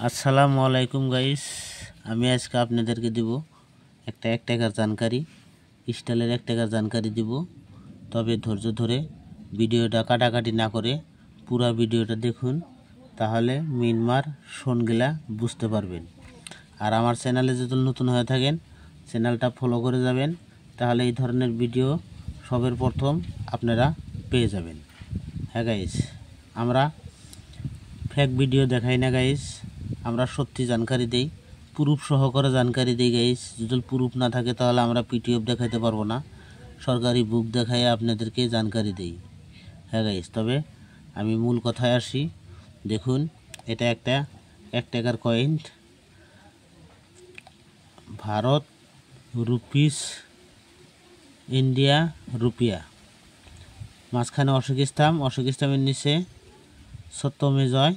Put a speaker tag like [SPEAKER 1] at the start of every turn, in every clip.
[SPEAKER 1] আসসালামু আলাইকুম গাইস, আমি আজকে আপনাদেরকে দিব একটা 1 টাকার জানকারি, স্টাইলের 1 টাকার জানকারি দিব। তবে ধৈর্য ধরে ভিডিওটা কাটাকাটি না করে পুরো ভিডিওটা দেখুন, তাহলে মিনমার শোনগুলা বুঝতে পারবেন। আর আমার চ্যানেলে যদি নতুন হয়ে থাকেন চ্যানেলটা ফলো করে যাবেন, তাহলে এই ধরনের ভিডিও সবার প্রথম আপনারা পেয়ে যাবেন। হ্যাঁ গাইস, আমরা ফেক ভিডিও দেখাই না গাইস, আমরা সত্যি জানকারি দেই, প্রুফ সহকারে জানকারি দেই গাইস। যদি প্রুফ না থাকে তাহলে আমরা পিডিএফ দেখাইতে পারবো না, সরকারি বুক দেখাই আপনাদেরকে জানকারি দেই। হ্যাঁ গাইস, তবে আমি মূল কথায় আসি। দেখুন, এটা একটা 1 টাকার কয়েন, ভারত রুপিস, ইন্ডিয়া রুপিয়া, মাঝখানে অশোক স্তম্ভের নিচে সত্যমে জয়,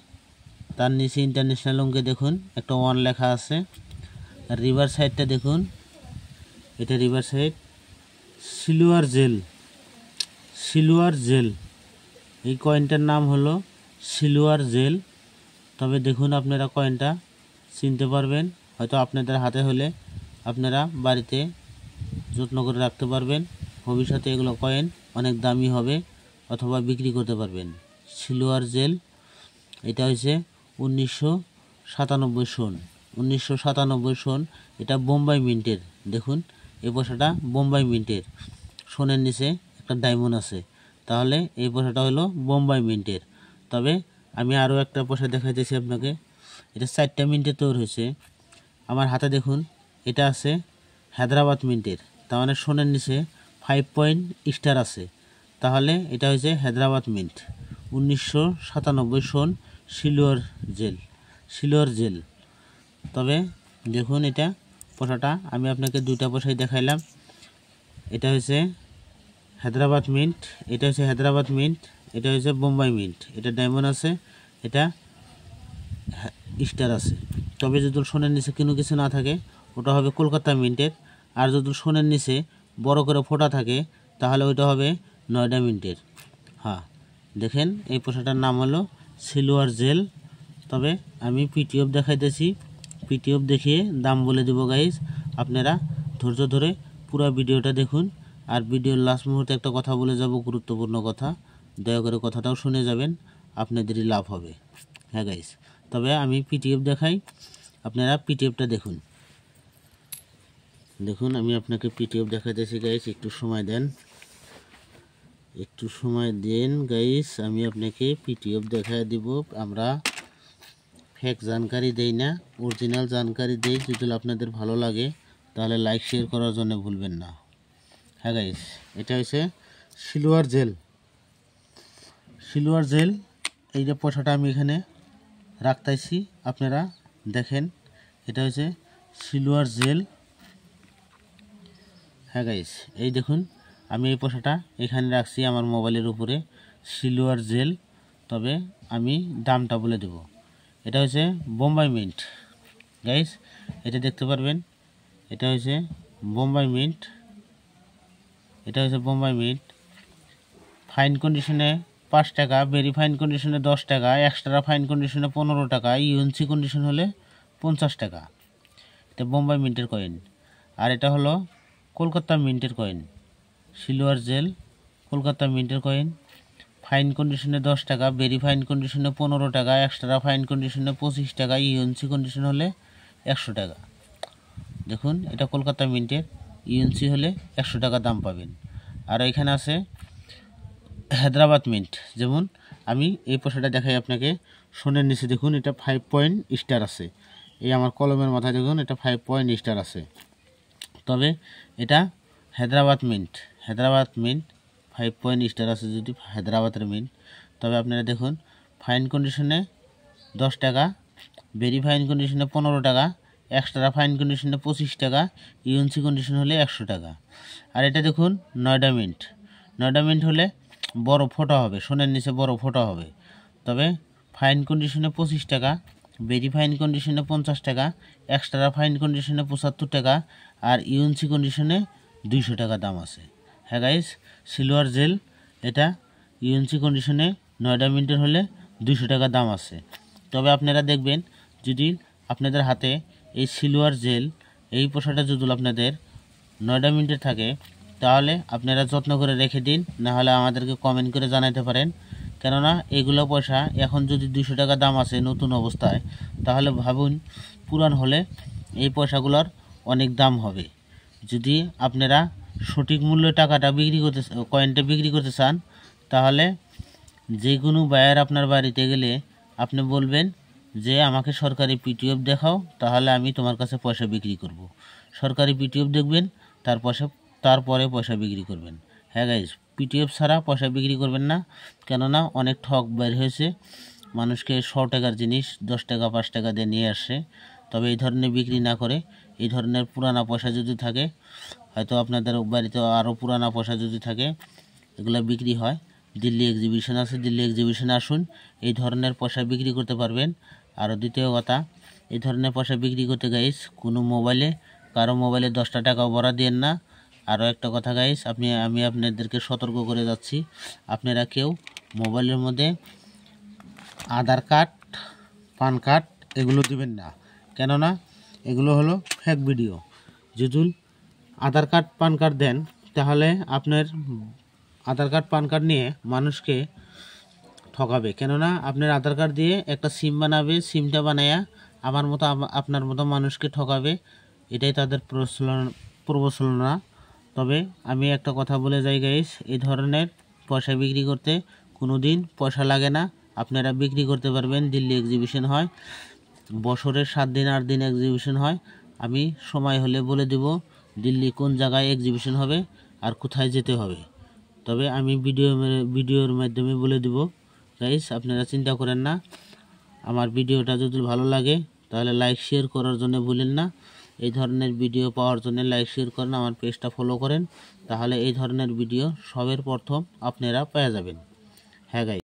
[SPEAKER 1] তার নিচে ইন্টারন্যাশনাল অঙ্কে দেখুন একটা 1 লেখা আছে। রিভার সাইডটা দেখুন, এটা রিভার সাইড। সিলভার জেল, এই কয়েনটার নাম হলো সিলভার জেল। তবে দেখুন, আপনারা কয়েনটা চিনতে পারবেন, হয়তো আপনাদের হাতে হলে আপনারা বাড়িতে যত্ন করে রাখতে পারবেন। ভবিষ্যতে এগুলো কয়েন অনেক দামি হবে অথবা বিক্রি করতে পারবেন। সিলভার জেল, এটা হচ্ছে 1997 সন। 1997 সন, এটা বোম্বাই মিন্টের। দেখুন, এই পয়সাটা বোম্বাই মিন্টের, সোনের নিচে একটা ডায়মন্ড আছে, তাহলে এই পয়সাটা হলো বোম্বাই মিন্টের। তবে আমি আরও একটা পয়সা দেখাইতেছি আপনাকে, এটা 4টা মিন্টের তৈরি হয়েছে। আমার হাতে দেখুন, এটা আছে হায়দ্রাবাদ মিন্টের, তার মানে সোনের নিচে 5 পয়েন্ট স্টার আছে, তাহলে এটা হচ্ছে হায়দ্রাবাদ মিন্ট। 1997 সন, সিলভার জেল। তবে দেখুন, এটা পয়সাটা আমি আপনাকে 2টা পয়সাই দেখাইলাম। এটা হচ্ছে হায়দ্রাবাদ মিন্ট, এটা হচ্ছে হায়দ্রাবাদ মিন্ট, এটা হচ্ছে বোম্বাই মিন্ট। এটা ডায়মন্ড আছে, এটা স্টার আছে। তবে যদি সোনের নিচে কোনো কিছু না থাকে ওটা হবে কলকাতা মিন্টের, আর যদি সোনের নিচে বড় করে ফোঁটা থাকে তাহলে ওইটা হবে নয়ডা মিন্টের। হ্যাঁ, দেখেন এই পয়সাটার নাম হলো সিলভার জেল। তবে আমি পিটিএফ দেখাইতেছি, পিটিএফ দেখিয়ে দাম বলে দেবো গাইজ। আপনারা ধৈর্য ধরে পুরো ভিডিওটা দেখুন। আর ভিডিওর লাস্ট মুহূর্তে একটা কথা বলে যাব, গুরুত্বপূর্ণ কথা, দয়া করে কথাটাও শুনে যাবেন, আপনাদেরই লাভ হবে। হ্যাঁ গাইজ, তবে আমি পিটিএফ দেখাই, আপনারা পিটিএফটা দেখুন। দেখুন, আমি আপনাকে পিটিএফ দেখাইতেছি গাইজ, একটু সময় দেন, গাইস, আমি আপনাকে পিটিএফ দেখায় দিব। আমরা ফেক জানকারি দেই না, অরিজিনাল জানকারি দেই। যদি আপনাদের ভালো লাগে তাহলে লাইক শেয়ার করার জন্য ভুলবেন না। হ্যাঁ গাইস, এটা হচ্ছে সিলভার জেল। এই যে পয়সাটা আমি এখানে রাখতেছি, আপনারা দেখেন, এটা হচ্ছে সিলভার জেল। হ্যাঁ গাইস, এই দেখুন, আমি এই পয়সাটা এখানে রাখছি আমার মোবাইলের উপরে, সিলভার জেল। তবে আমি দামটা বলে দেব। এটা হচ্ছে বোম্বাই মিন্ট গাইস, এটা দেখতে পারবেন, এটা হচ্ছে বোম্বাই মিন্ট, ফাইন কন্ডিশনে 5 টাকা, ভেরি ফাইন কন্ডিশনে 10 টাকা, এক্সট্রা ফাইন কন্ডিশনে 15 টাকা, ইউএনসি কন্ডিশন হলে 50 টাকা। এটা বোম্বাই মিন্টের কয়েন। আর এটা হলো কলকাতা মিন্টের কয়েন, সিলভার জেল কলকাতা মিন্টের কয়েন। ফাইন কন্ডিশনে 10 টাকা, ভেরি ফাইন কন্ডিশনে 15 টাকা, এক্সট্রা ফাইন কন্ডিশনে 25 টাকা, ইউএনসি কন্ডিশন হলে 100 টাকা। দেখুন, এটা কলকাতা মিন্টের, ইউএনসি হলে 100 টাকা দাম পাবেন। আর এখানে আছে হায়দ্রাবাদ মিন্ট। যেমন আমি এই পয়সাটা দেখাই আপনাকে, সোনের নিচে দেখুন, এটা 5 পয়েন্ট স্টার আছে। এই আমার কলমের মাথায় দেখুন, এটা 5 পয়েন্ট স্টার আছে। তবে এটা হায়দ্রাবাদ মিন্ট 5 পয়েন্ট স্টার আছে, যদি হায়দ্রাবাদের মিন্ট। তবে আপনারা দেখুন, ফাইন কন্ডিশনে 10 টাকা, ভেরি ফাইন কন্ডিশনে 15 টাকা, এক্সট্রা ফাইন কন্ডিশনে 25 টাকা, ইউএনসি কন্ডিশন হলে 100 টাকা। আর এটা দেখুন নয়ডা মিন্ট হলে বড় ফোঁটা হবে, সোনের নিচে বড় ফোঁটা হবে। তবে ফাইন কন্ডিশনে 25 টাকা, ভেরি ফাইন কন্ডিশনে 50 টাকা, এক্সট্রা ফাইন কন্ডিশনে 75 টাকা, আর ইউএনসি কন্ডিশনে 200 টাকা দাম আছে। হ্যাঁ গাইস, সিলভার জেল, এটা ইউএনসি কন্ডিশনে নয়ডা মিন্টের হলে 200 টাকা দাম আছে। তবে আপনারা দেখবেন যদি আপনাদের হাতে এই সিলভার জেল এই পোশাকটা যদি আপনাদের 9টা মিনিটের থাকে তাহলে আপনারা যত্ন করে রেখে দিন, না হলে আমাদেরকে কমেন্ট করে জানাতে পারেন। কেননা এগুলো পয়সা এখন যদি 200 টাকা দাম আছে নতুন অবস্থায়, তাহলে ভাবুন পুরান হলে এই পয়সাগুলোর অনেক দাম হবে। যদি আপনারা সঠিক মূল্যে টাকাটা কয়েনটা বিক্রি করতে চান, তাহলে যে কোনো বায়ার আপনার বাড়িতে গেলে আপনি বলবেন যে আমাকে সরকারি পিটিএফ দেখাও, তাহলে আমি তোমার কাছে পয়সা বিক্রি করব। সরকারি পিটিএফ দেখবেন, তারপরে পয়সা বিক্রি করবেন। হ্যাঁ গাইজ, পিটিএফ ছাড়া পয়সা বিক্রি করবেন না, কেননা অনেক ঠক বের হয়েছে। মানুষকে 100 টাকার জিনিস 10 টাকা 5 টাকা দিয়ে নিয়ে আসে। তবে এই ধরনের বিক্রি না করে এই ধরনের পুরানা পয়সা যদি থাকে, হয়তো আপনাদের বাড়িতে আরও পুরানা পয়সা যদি থাকে, এগুলো বিক্রি হয়। দিল্লি এক্সিবিশন আছে, দিল্লি এক্সিবিশনে আসুন, এই ধরনের পয়সা বিক্রি করতে পারবেন। আর দ্বিতীয় কথা, এই ধরনের পয়সা বিক্রি করতে গাইস কোনো কারো মোবাইলে 10টা টাকাও ভরা দিয়েন না। আরও একটা কথা গাইস, আমি আপনাদেরকে সতর্ক করে যাচ্ছি, আপনারা কেউ মোবাইলের মধ্যে আধার কার্ড, পান কার্ড এগুলো দিবেন না, কেননা এগুলো হলো ফেক ভিডিও। যদি আধার কার্ড পান কার্ড দেন, তাহলে আপনার আধার কার্ড পান কার্ড নিয়ে মানুষকে ঠকাবে। কেননা আপনার আধার কার্ড দিয়ে একটা সিম বানাবে, সিমটা বানায়া আপনার মতো মানুষকে ঠকাবে। এটাই তাদের প্রবচলনা। তবে আমি একটা কথা বলে যাই গাইস, এই ধরনের পয়সা বিক্রি করতে কোনো দিন পয়সা লাগে না, আপনারা বিক্রি করতে পারবেন। দিল্লি এক্সিবিশন হয় বছরের 7 দিন 8 দিন এক্সিবিশন হয়। আমি সময় হলে বলে দেব দিল্লি কোন জায়গায় এক্সিবিশন হবে আর কোথায় যেতে হবে। তবে আমি ভিডিওর মাধ্যমে বলে দেব গাইস, আপনারা চিন্তা করেন না। আমার ভিডিওটা যদি ভালো লাগে তাহলে লাইক শেয়ার করার জন্য ভুলেন না। এই ধরনের ভিডিও পাওয়ার জন্য লাইক শেয়ার করেন, আমার পেজটা ফলো করেন, তাহলে এই ধরনের ভিডিও সবের প্রথম আপনারা পেয়ে যাবেন। হ্যাঁ গাইস।